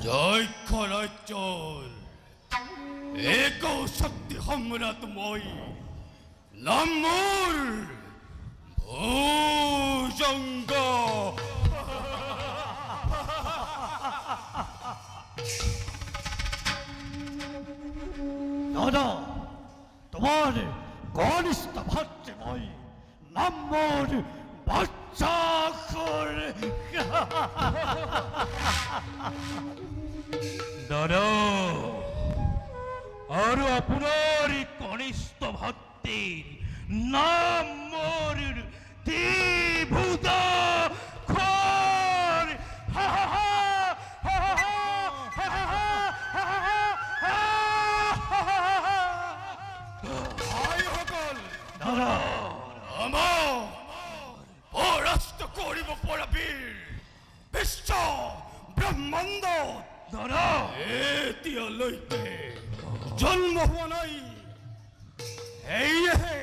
জয় খরাচল এক শক্তি সম্রাটময় নাম মোৰ ভুজঙ্গ। দাদা তোমার কনিষ্ঠ ভাতৃময় নাম মোর বাচ্চাখর। দাদা আৰু আপোনাৰ কনিষ্ঠ ভাতৃৰ নাম মোৰ ত্ৰিভুজা খৰ। ভাইসকল, দাদা আমাৰ পৰাস্ত কৰিব পৰা বীৰ বিশ্ব ব্ৰহ্মাণ্ড দাদা এতিয়ালৈকে জন্ম হোৱা নাই। সেয়েহে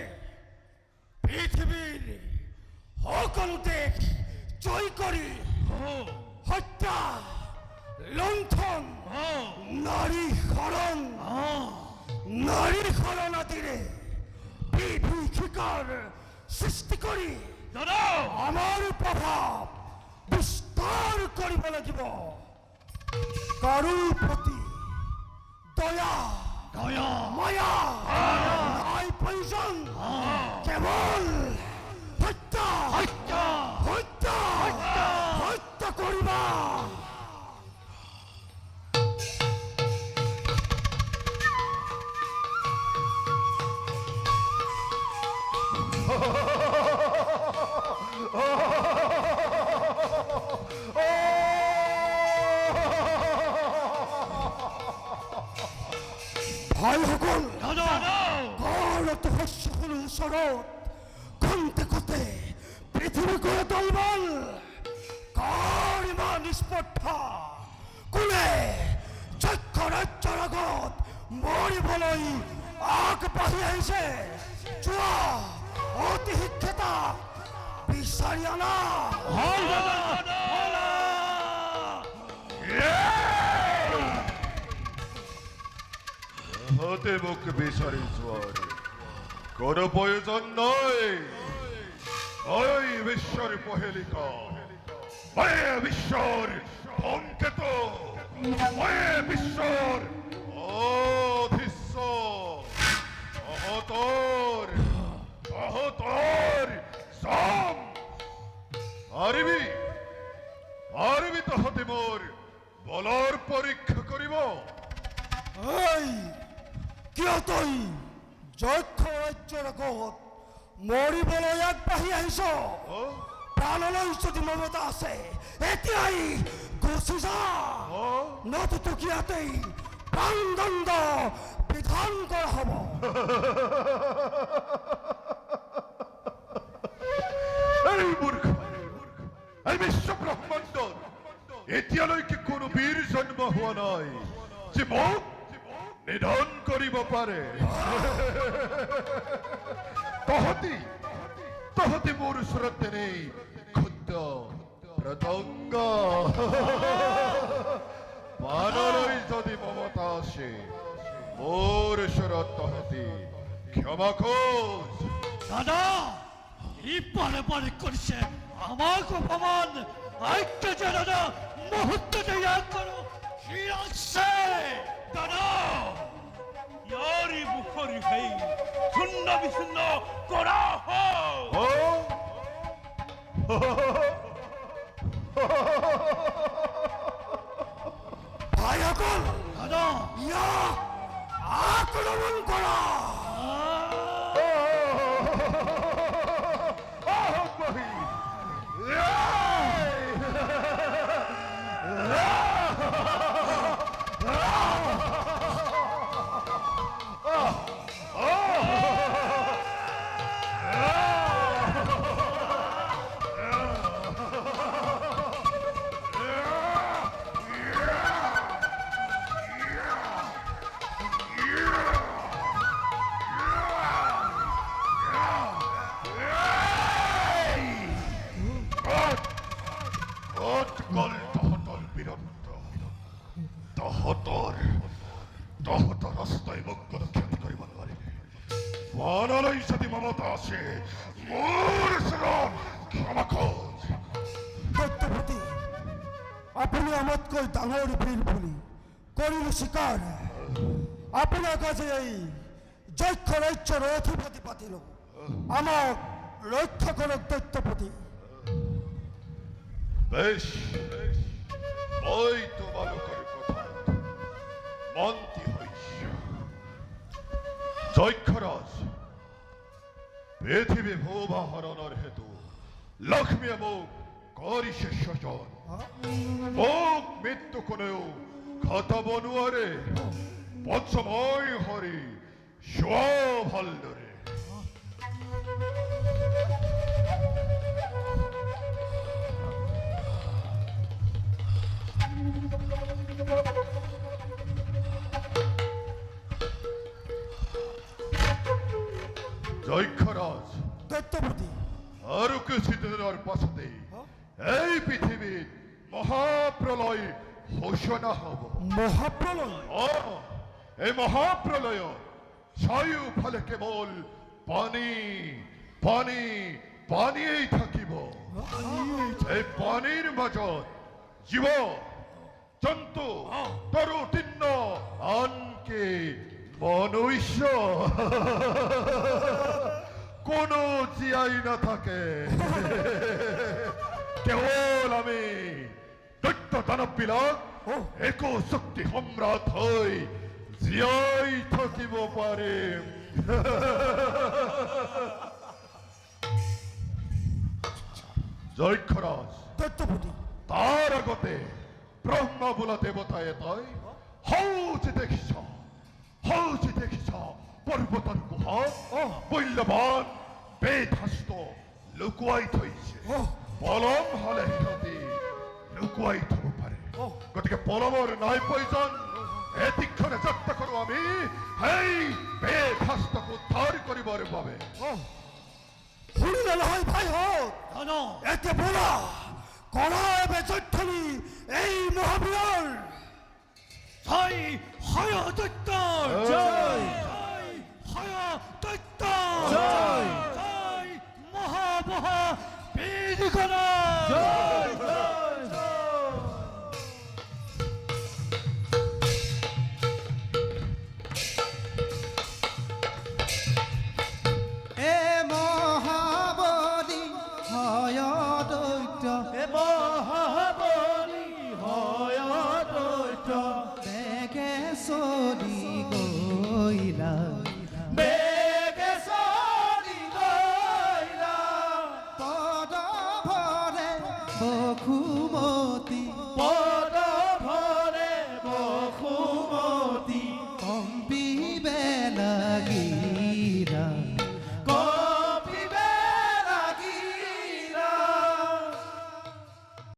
পৃথিৱীৰ সকলো দেশ জয় কৰি হত্যা, লুণ্ঠন, নাৰী শৰণ আদিৰে বিভীষিকাৰ সৃষ্টি কৰি দাদা আমাৰ প্ৰভাৱ বিস্তাৰ কৰিব লাগিব। কাৰোৰ প্ৰতি দয়া মায়া নাই প্ৰয়োজন। কেৱল হত্যা কৰিবা। ভাইসকল, ঘৰত শস্যৰ ওচৰত খন্তে খন্তে পৃথিৱী গৈ দলবল। কাৰ ইমান নিষ্পত্তা? কোনে যক্ষ ৰাজ্যৰ আগত মৰিবলৈ আগবাঢ়ি আহিছে? যোৱা অতি শিক্ষিতা বিচাৰি আনা। হতে মুখ বিচাৰি যোৱাৰ কোনো প্ৰয়োজন নাই। মই বিশ্বৰ পহেলিকা, মই বিশ্বৰ সংকেত, মই বিশ্বৰ অধীশ্য। তহঁতৰ যাম। পাৰিবি তহঁতে মোৰ বলৰ পৰীক্ষা কৰিব? কিয় তই যক্ষ ৰাজ্যৰ আগত মৰিবলৈ আগবাঢ়ি আহিছ? প্ৰাণলৈ যদি মমতা আছে এতিয়াই গুচি যা, নতুবা ইয়াতেই প্ৰাণদণ্ড বিধান গ্রহণ করা হব। এই মূর্খ, এই বিশ্ব ব্রহ্মাণ্ড এতিয়ালৈকে কোনো বীর জন্ম হোৱা নাই যে মোক নিধন কৰিব পাৰে। তহঁতি মোৰ ওচৰত তেনেই ক্ষুদ্ৰ প্ৰতংগ। বানলৈ যদি মমতা আছে মোৰ ওচৰত তহঁতি ক্ষমা খোজ। দাদা ইপারে পারে করছে আমাকে অপমান আইটা যে দাদা মুহূর্ততে ইয়াদ করো কি আছে দাদা ইয়ারি মুখরি ভাই শূন্য বিশূন্য করা হোক। ও ভাইসকল, দাদা ইয়াক আক্রমণ করা। তহঁতৰ বীৰত্ব, তহঁতৰ ৰাস্তাই মোক পদক্ষেপ কৰিব নোৱাৰিলে। বানলৈ যদি মমতা আছে মোৰ ওচৰত ক্ষমা খোজ। দত্তপতি, আপুনি আমাতকৈ ডাঙৰ বীৰ বুলি কৰিলো স্বীকাৰ। আপোনাৰ কাছে এই যক্ষ ৰাজ্যৰ অধিপতি পাতিলো, আমাক ৰক্ষা কৰক দত্তপতি। বেশ, মই তোমালোকৰ কথাত মন্তি হৈছো। যক্ষৰাজ, পৃথিৱী ভূভাহৰণৰ হেতু লক্ষ্মীয়ে মোক কৰিছে স্বজন। মোক মৃত্যু কোনেও ঘটাব নোৱাৰে। পঞ্চময় হৰি চোৱা ভালদৰে। যক্ষৰাজ, দত্তপতি, আৰু কিছুদিনৰ পাছতে এই পৃথিৱীত মহাপ্ৰলয় ঘোষণা হ'ব। মহাপ্ৰলয়? এই মহাপ্ৰলয়ত চাৰিওফালে কেৱল পানী পানী পানীয়েই থাকিব। এই পানীৰ মাজত জীৱ জন্তু তৰু তৃণ আনকি মনুষ্য কোনো জীয়াই নাথাকে। কেৱল আমি দৈত্য দানৱবিলাক একো শক্তি সম্ৰাট হৈ জীয়াই থাকিব পাৰিম। যক্ষৰাজ, দত্তপতি, তাৰ আগতে ব্ৰহ্মা বোলা দেৱতা এটাই হৌজি দেখিছ পৰ্বতৰ গুহাত মূল্যৱান বেদশাস্ত্ৰ লুকুৱাই থৈছে। পলম হলে সিহঁতি লুকুৱাই থব পাৰে। গতিকে পলমৰ নাই প্ৰয়োজন। এদিক্ষণে যাত্ৰা কৰো আমি সেই বেদশাস্ত্ৰক উদ্ধাৰ কৰিবৰ বাবে। শুনিলে নহয় ভাইহঁত? দাদা এতিয়া বলা কৰা এবে যক্ষণী এই মহাবীৰৰ। জয় হয় দৈত্য জয় হয় দৈত্য জয় মহা বীরগণ জয় এ মহাবলী হয় দৈত্য, এ মহাবলী হয় দৈত্য। বেগে চলি গইলা, বেগে চলি গইলা। পদ ভৰে বসুমতী, পদ ভৰে বসুমতী। কম্পিবে লাগি